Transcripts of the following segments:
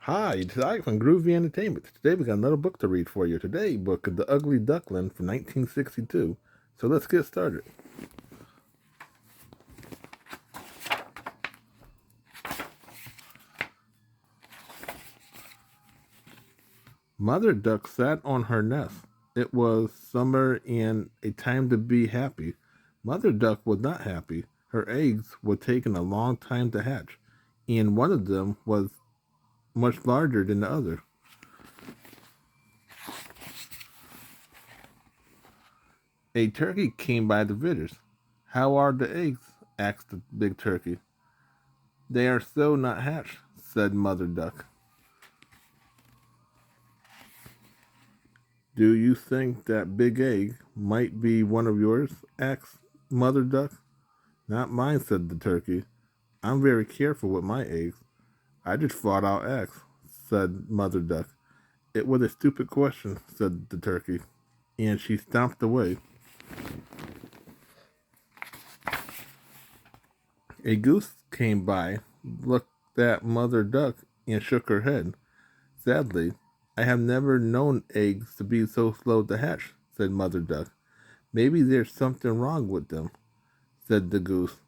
Hi, it's Ike from Groovy Entertainment. Today we got another book to read for you. Today book is The Ugly Duckling from 1962. So let's get started. Mother Duck sat on her nest. It was summer and a time to be happy. Mother Duck was not happy. Her eggs were taking a long time to hatch, and one of them was much larger than the other. A turkey came by the visitors. How are the eggs? Asked the big turkey. They are still not hatched, said Mother Duck. Do you think that big egg might be one of yours? Asked Mother Duck. Not mine, said the turkey. I'm very careful with my eggs. I just thought I'll ask, said Mother Duck. It was a stupid question, said the turkey, and she stomped away. A goose came by, looked at Mother Duck, and shook her head. Sadly, I have never known eggs to be so slow to hatch, said Mother Duck. Maybe there's something wrong with them, said the goose.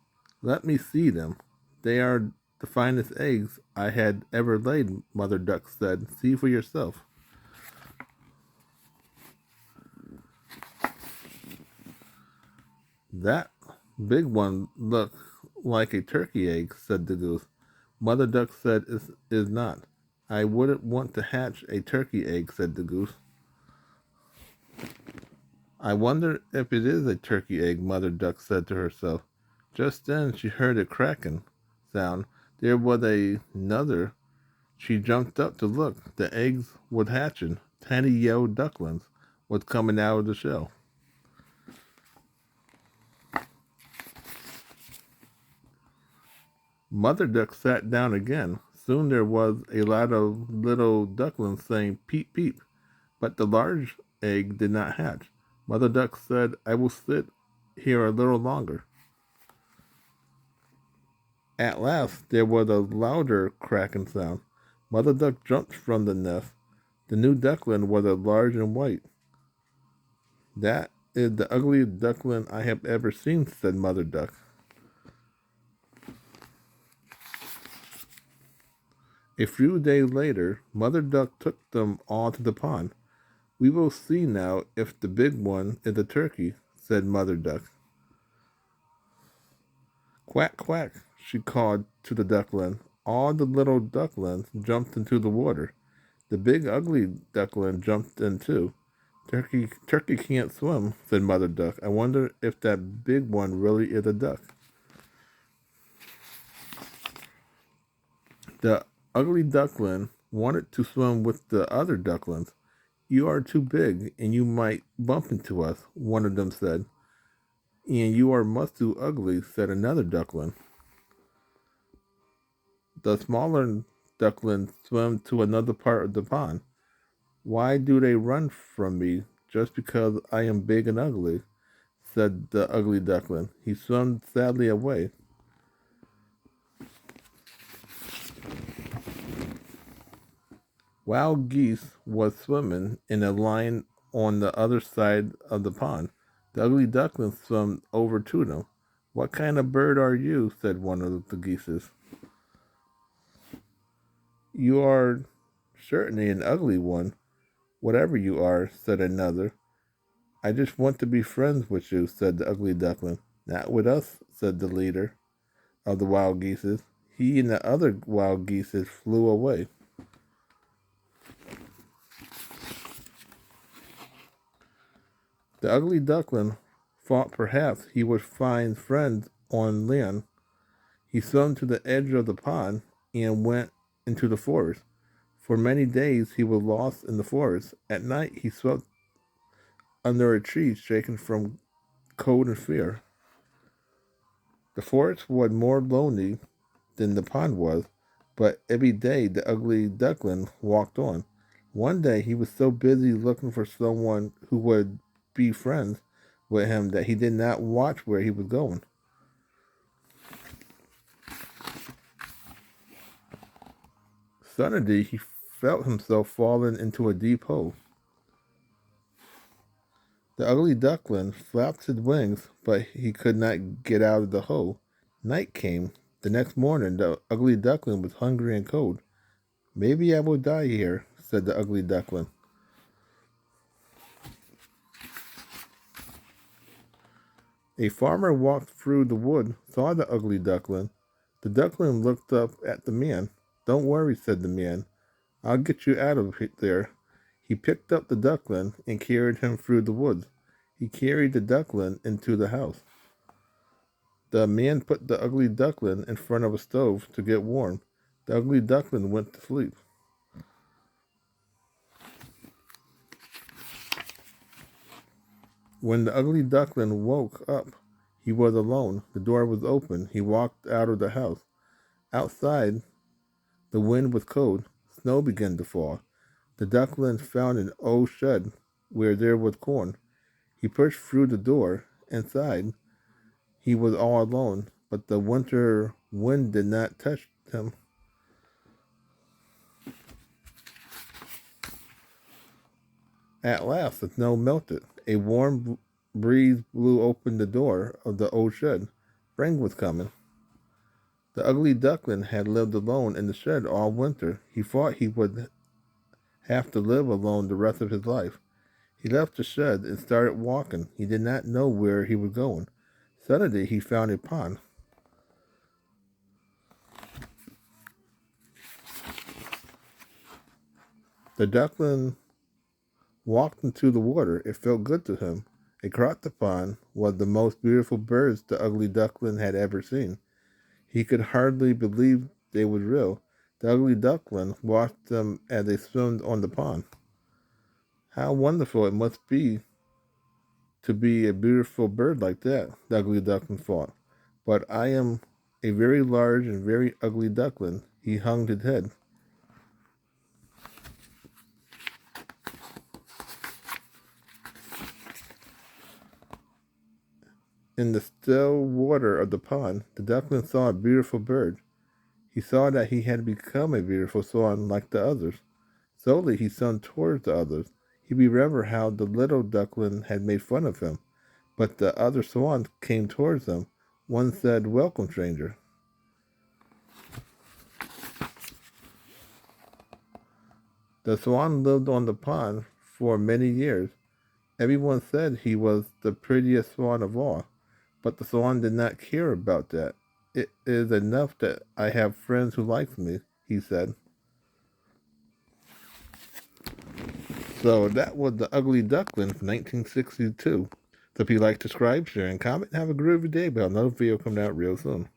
Let me see them. They are the finest eggs I had ever laid, Mother Duck said. See for yourself. That big one looks like a turkey egg, said the goose. Mother Duck said it is not. I wouldn't want to hatch a turkey egg, said the goose. I wonder if it is a turkey egg, Mother Duck said to herself. Just then she heard a cracking sound. There was another. She jumped up to look. The eggs were hatching. Tiny yellow ducklings was coming out of the shell. Mother Duck sat down again. Soon there was a lot of little ducklings saying peep peep, but the large egg did not hatch. Mother Duck said, I will sit here a little longer. At last there was a louder cracking sound. Mother Duck jumped from the nest. The new duckling was a large and white. That is the ugliest duckling I have ever seen, said Mother Duck. A few days later, Mother Duck took them all to the pond. We will see now if the big one is a turkey, said Mother Duck. Quack, quack, she called to the duckling. All the little ducklings jumped into the water. The big ugly duckling jumped in too. Turkey can't swim, said Mother Duck. I wonder if that big one really is a duck. The ugly duckling wanted to swim with the other ducklings. You are too big and you might bump into us, one of them said. And you are much too ugly, said another duckling. The smaller ducklings swam to another part of the pond. Why do they run from me just because I am big and ugly? Said the ugly duckling. He swam sadly away. Wild geese was swimming in a line on the other side of the pond. The ugly duckling swam over to them. What kind of bird are you? Said one of the geeses. You are certainly an ugly one, whatever you are, said another. I just want to be friends with you, said the ugly duckling. Not with us, said the leader of the wild geeses. He and the other wild geeses flew away. The ugly duckling thought perhaps he would find friends on land. He swam to the edge of the pond and went into the forest. For many days he was lost in the forest. At night he slept under a tree, shaken from cold and fear. The forest was more lonely than the pond was, but every day the ugly duckling walked on. One day he was so busy looking for someone who would be friends with him that he did not watch where he was going. Suddenly, he felt himself falling into a deep hole. The ugly duckling flapped his wings, but he could not get out of the hole. Night came. The next morning, the ugly duckling was hungry and cold. Maybe I will die here, said the ugly duckling. A farmer walked through the wood, saw the ugly duckling. The duckling looked up at the man. Don't worry, said the man. I'll get you out of there. He picked up the duckling and carried him through the woods. He carried the duckling into the house. The man put the ugly duckling in front of a stove to get warm. The ugly duckling went to sleep. When the ugly duckling woke up, he was alone. The door was open. He walked out of the house. Outside, the wind was cold. Snow began to fall. The duckling found an old shed where there was corn. He pushed through the door. Inside, he was all alone, but the winter wind did not touch him. At last, the snow melted. A warm breeze blew open the door of the old shed. Spring was coming. The ugly duckling had lived alone in the shed all winter. He thought he would have to live alone the rest of his life. He left the shed and started walking. He did not know where he was going. Suddenly, he found a pond. The duckling walked into the water. It felt good to him. Across the pond was the most beautiful birds the ugly duckling had ever seen. He could hardly believe they were real. The ugly duckling watched them as they swam on the pond. How wonderful it must be to be a beautiful bird like that, the ugly duckling thought. But I am a very large and very ugly duckling. He hung his head. In the still water of the pond, the duckling saw a beautiful bird. He saw that he had become a beautiful swan like the others. Slowly he swam towards the others. He remembered how the little duckling had made fun of him, but the other swans came towards him. One said, "Welcome, stranger." The swan lived on the pond for many years. Everyone said he was the prettiest swan of all, but the swan did not care about that. It is enough that I have friends who like me, he said. So that was The Ugly Duckling from 1962. So if you like, subscribe, share, and comment, have a groovy day. But another video coming out real soon.